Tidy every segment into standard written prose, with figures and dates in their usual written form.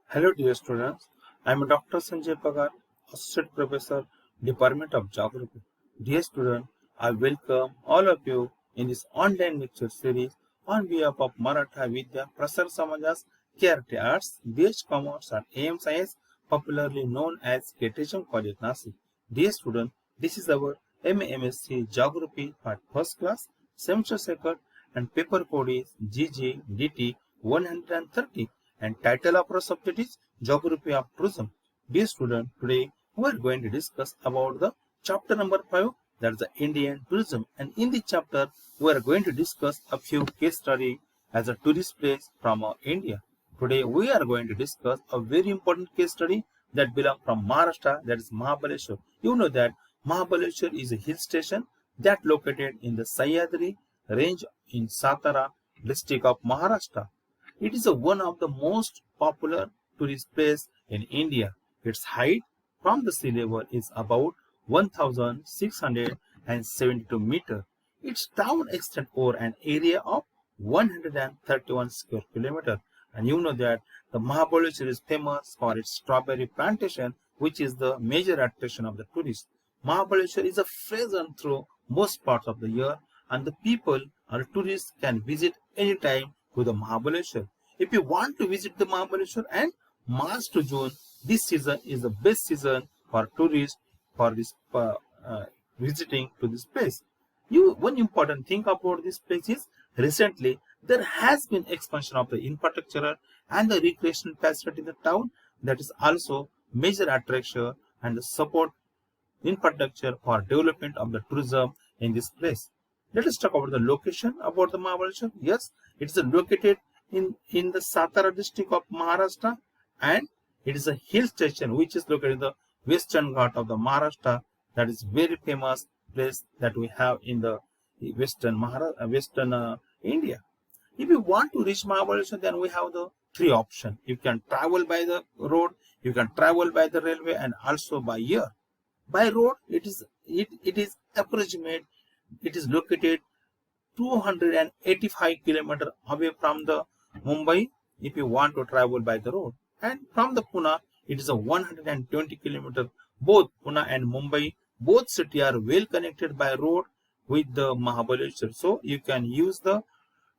Hello dear students, I am Dr. Sanjay Pagar, Associate Professor, Department of Geography. Dear students, I welcome all of you in this online lecture series on behalf of Maratha Vidya Prasar Samajas KRT Arts, BH Commerce and AM Science, popularly known as KTHM College Nasi. Dear students, this is our MSc Geography Part First Class, Semester Second and paper code is GGDT 130 and title of our subject is Geography of Tourism. Dear student, today we are going to discuss about the chapter number 5, that is the Indian tourism, and in this chapter we are going to discuss a few case study as a tourist place from India. Today we are going to discuss a very important case study that belongs from Maharashtra, that is Mahabaleshwar. You know that Mahabaleshwar is a hill station that located in the Sahyadri range in Satara district of Maharashtra. It is one of the most popular tourist places in India. Its height from the sea level is about 1,672 meters. Its town extends over an area of 131 square kilometers. And you know that the Mahabaleshwar is famous for its strawberry plantation, which is the major attraction of the tourists. Mahabaleshwar is a present through most parts of the year, and the people or tourists can visit anytime to the Mahabaleshwar. If you want to visit the Mahabaleshwar and March to June, this season is the best season for tourists for this visiting to this place. One important thing about this place is recently there has been expansion of the infrastructure and the recreational facility in the town, that is also major attraction and the support infrastructure for development of the tourism in this place. Let us talk about the location about the Mahabaleshwar. Yes, it is located in the Satara district of Maharashtra, and it is a hill station which is located in the western Ghat of the Maharashtra. That is very famous place that we have in the western India. If you want to reach Mahabaleshwar, then we have the three options. You can travel by the road, you can travel by the railway, and also by air. By road, it is approximate. It is located 285 kilometers away from the Mumbai if you want to travel by the road. And from the Pune, it is a 120 kilometers. Both Pune and Mumbai, both cities are well connected by road with the Mahabaleshwar. So you can use the,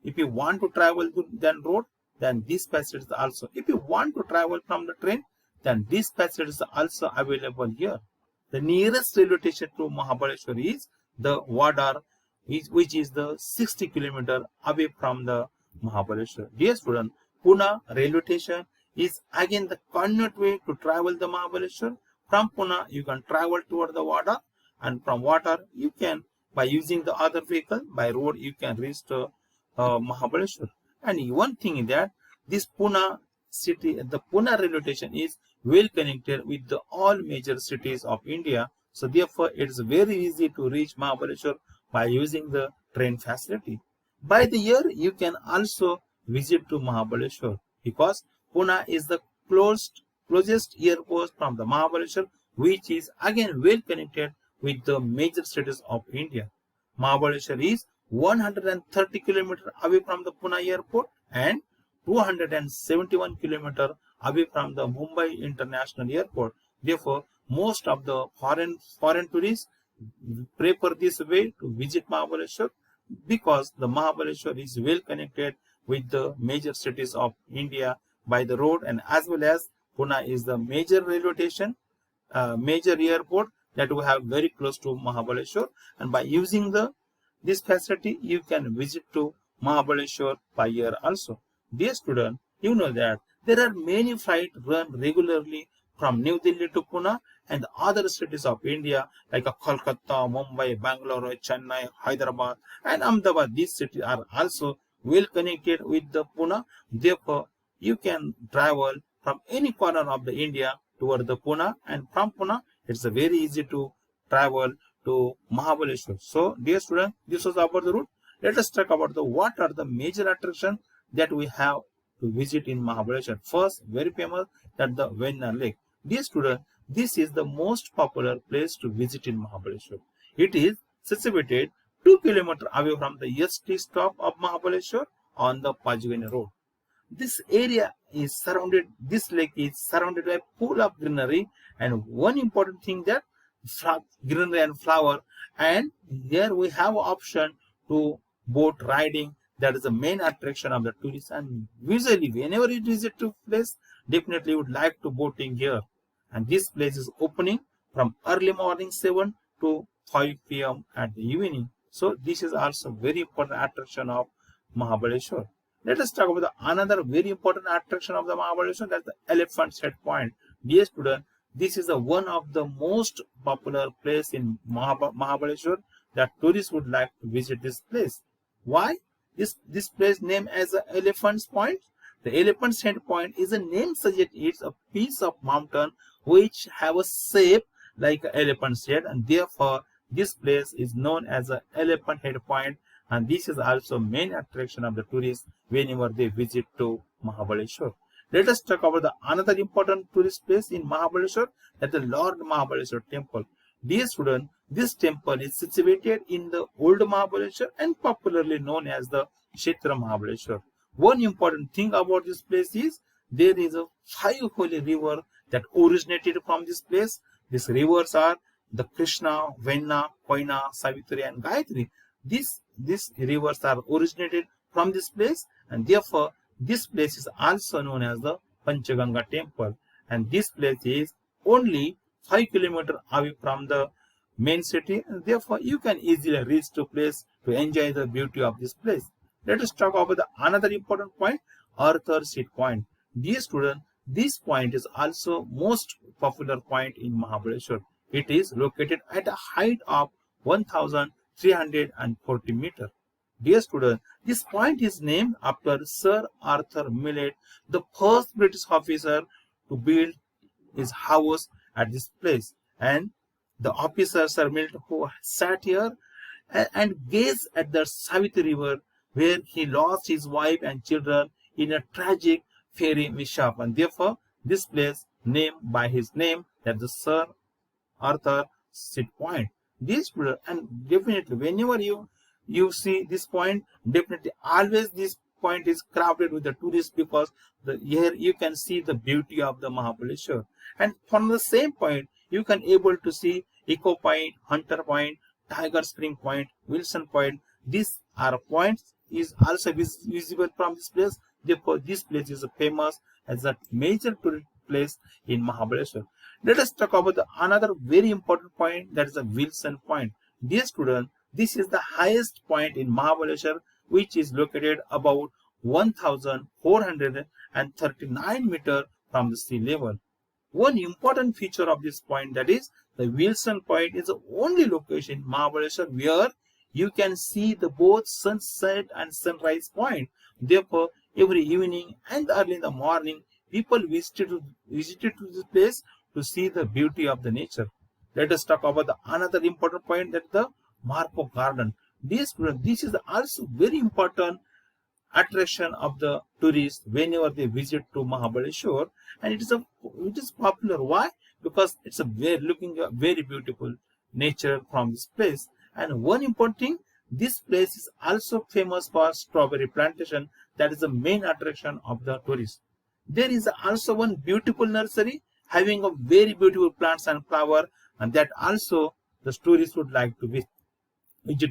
if you want to travel to then road, then this facility is also. If you want to travel from the train, then this facility is also available here. The nearest railway station to Mahabaleshwar is the Wadar, which is the 60 kilometers away from the Mahabaleshwar. Dear student, Pune railway station is again the convenient way to travel the Mahabaleshwar. From Pune, you can travel toward the Wadar, and from Wadar, you can, by using the other vehicle, by road, you can reach the Mahabaleshwar. And one thing is that this Pune city, the Pune railway station is well connected with the all major cities of India. So therefore, it is very easy to reach Mahabaleshwar by using the train facility. By the year, you can also visit to Mahabaleshwar because Pune is the closest airport from the Mahabaleshwar, which is again well connected with the major cities of India. Mahabaleshwar is 130 kilometers away from the Pune airport and 271 kilometers away from the Mumbai International Airport. Therefore, most of the foreign tourists prefer this way to visit Mahabaleshwar because the Mahabaleshwar is well connected with the major cities of India by the road, and as well as Pune is the major railway station, major airport that we have very close to Mahabaleshwar, and by using this facility you can visit to Mahabaleshwar by air also. Dear student, you know that there are many flights run regularly from New Delhi to Pune and the other cities of India like Kolkata, Mumbai, Bangalore, Chennai, Hyderabad and Ahmedabad. These cities are also well connected with the Pune. Therefore, you can travel from any corner of the India toward the Pune, and from Pune it's very easy to travel to Mahabaleshwar. So, dear student, this was about the route. Let us talk about what are the major attractions that we have to visit in Mahabaleshwar. First, very famous, that the Venna Lake. Dear student, this is the most popular place to visit in Mahabaleshwar. It is situated 2 kilometers away from the ST stop of Mahabaleshwar on the Pajgani road. This area is surrounded, this lake is surrounded by pool of greenery, and one important thing that greenery and flower, and here we have option to boat riding. That is the main attraction of the tourists, and usually whenever you visit to place, definitely would like to boating here. And this place is opening from early morning 7 to 5 p.m. at the evening. So this is also very important attraction of Mahabaleshwar. Let us talk about the another very important attraction of the Mahabaleshwar, that's the Elephant's Head Point. Dear student, this is the one of the most popular place in Mahabaleshwar that tourists would like to visit this place. Why? This place named as the Elephant's Point. The Elephant's Head Point is a name suggests it's a piece of mountain which have a shape like an elephant's head, and therefore this place is known as the Elephant Head Point, and this is also main attraction of the tourists whenever they visit to Mahabaleshwar. Let us talk about the another important tourist place in Mahabaleshwar, that the Lord Mahabaleshwar Temple. Dear student, this temple is situated in the old Mahabaleshwar and popularly known as the Kshetra Mahabaleshwar. One important thing about this place is there is a 5 holy river that originated from this place. These rivers are the Krishna, Venna, Koina, Savitri, and Gayatri. These rivers are originated from this place, and therefore this place is also known as the Panchaganga Temple. And this place is only 5 kilometers away from the main city, and therefore you can easily reach to place to enjoy the beauty of this place. Let us talk about the another important point, Arthur's Seat Point. Dear student, this point is also most popular point in Mahabaleshwar. It is located at a height of 1,340 meters. Dear student, this point is named after Sir Arthur Millett, the first British officer to build his house at this place. And the officer Sir Millett who sat here and gazed at the Savitri River, where he lost his wife and children in a tragic ferry mishap, and therefore this place named by his name, that the Sir Arthur Seat Point. This and definitely whenever you see this point, definitely always this point is crowded with the tourists, because here you can see the beauty of the Mahabaleshwar. And from the same point you can able to see Eco Point, Hunter Point, Tiger Spring Point, Wilson Point. These are points is also visible from this place. Therefore this place is famous as a major tourist place in Mahabaleshwar. Let us talk about the another very important point, that is the Wilson Point. Dear student, this is the highest point in Mahabaleshwar, which is located about 1,439 meters from the sea level. One important feature of this point, that is the Wilson Point, is the only location in Mahabaleshwar where you can see the both sunset and sunrise point. Therefore every evening and early in the morning people visited to this place to see the beauty of the nature. Let us talk about the another important point, that the Marco Garden. This is also very important attraction of the tourists whenever they visit to Mahabaleshwar, and it is popular. Why? Because it's a very beautiful nature from this place. And one important thing, this place is also famous for strawberry plantation. That is the main attraction of the tourists. There is also one beautiful nursery having a very beautiful plants and flower, and that also the tourists would like to visit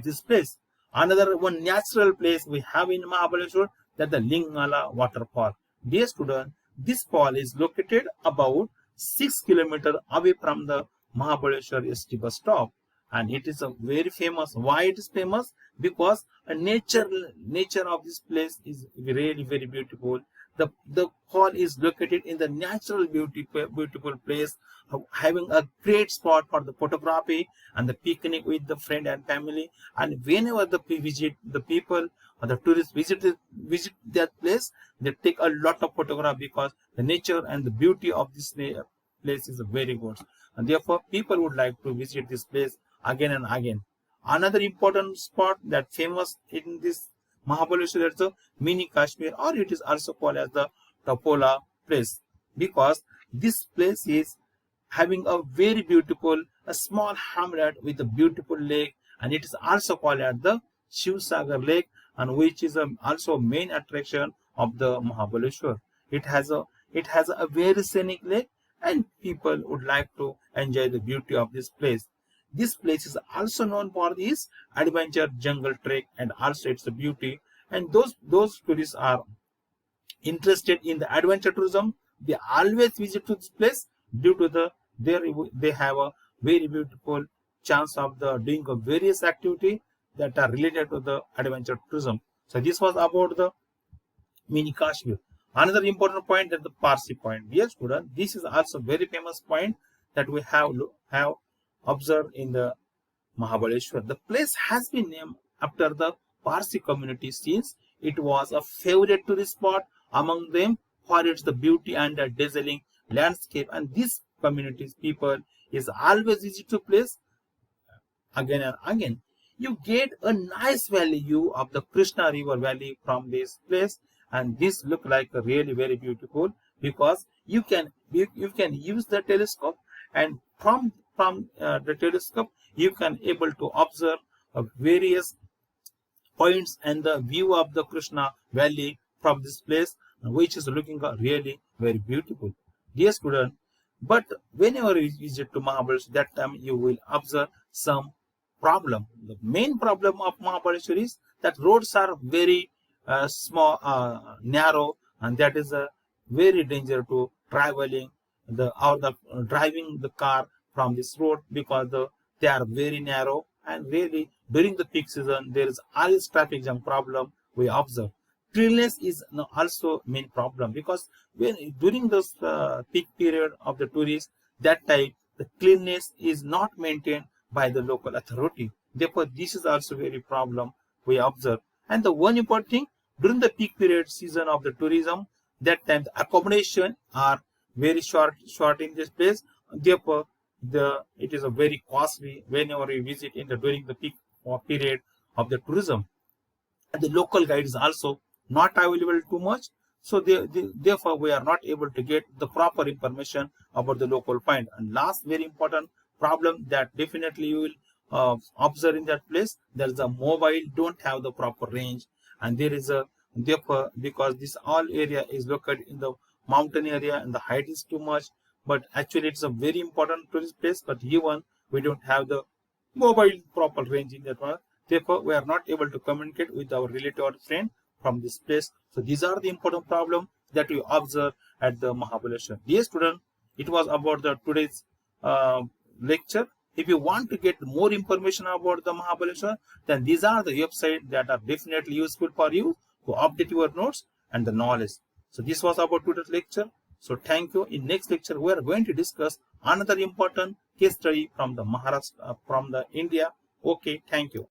this place. Another one natural place we have in Mahabaleshwar, that the Lingala waterfall. Dear student, this fall is located about 6 kilometers away from the Mahabaleshwar ST bus stop, and it is a very famous. Why it is famous? Because a nature of this place is really very beautiful. The fall is located in the natural beautiful place, having a great spot for the photography and the picnic with the friend and family. And whenever the people or the tourists visit that place, they take a lot of photograph, because the nature and the beauty of this place is very good, and therefore people would like to visit this place again and again. Another important spot that famous in this Mahabaleshwar is the mini Kashmir, or it is also called as the Topola place, because this place is having a very beautiful, a small hamlet with a beautiful lake, and it is also called as the Shivsagar Lake, and which is also a main attraction of the Mahabaleshwar. It has a very scenic lake, and people would like to enjoy the beauty of this place. This place is also known for its adventure jungle trek and also its beauty. And those tourists are interested in the adventure tourism. They always visit to this place due to they have a very beautiful chance of the doing a various activity that are related to the adventure tourism. So this was about the mini Kashmir. Another important point is the Parsi point. Dear student, this is also very famous point that we have observed in the Mahabaleshwar. The place has been named after the Parsi community since it was a favorite tourist spot among them for its the beauty and the dazzling landscape. And this community's people is always visit to place again and again. You get a nice view of the Krishna River Valley from this place, and this look like a really very beautiful because you can use the telescope, and from the telescope you can able to observe various points and the view of the Krishna Valley from this place, which is looking really very beautiful. Dear student, but whenever you visit to Mahabaleshwar, that time you will observe some problem. The main problem of Mahabaleshwar is that roads are very small, narrow, and that is a very danger to traveling driving the car from this road because they are very narrow, and really during the peak season there is always traffic jam problem we observe. Cleanliness is also main problem because during this peak period of the tourists, that time the cleanliness is not maintained by the local authority. Therefore, this is also very problem we observe. And the one important thing, during the peak period season of the tourism, that time the accommodation are very short in this place. Therefore, it is a very costly whenever you visit during the peak period of the tourism. And the local guide is also not available too much. So therefore, we are not able to get the proper information about the local point. And last very important problem that definitely you will observe in that place, there is a mobile don't have the proper range, and there is a therefore because this all area is located in the mountain area and the height is too much, but actually it's a very important tourist place, but even we don't have the mobile proper range in that one. Therefore, we are not able to communicate with our relative or friend from this place. So these are the important problems that we observe at the Mahabaleshwar. Dear student, it was about the today's lecture. If you want to get more information about the Mahabaleshwar, then these are the websites that are definitely useful for you to update your notes and the knowledge. So this was about today's lecture. So thank you. In next lecture, we are going to discuss another important case study from the Maharashtra, from the India. Okay, thank you.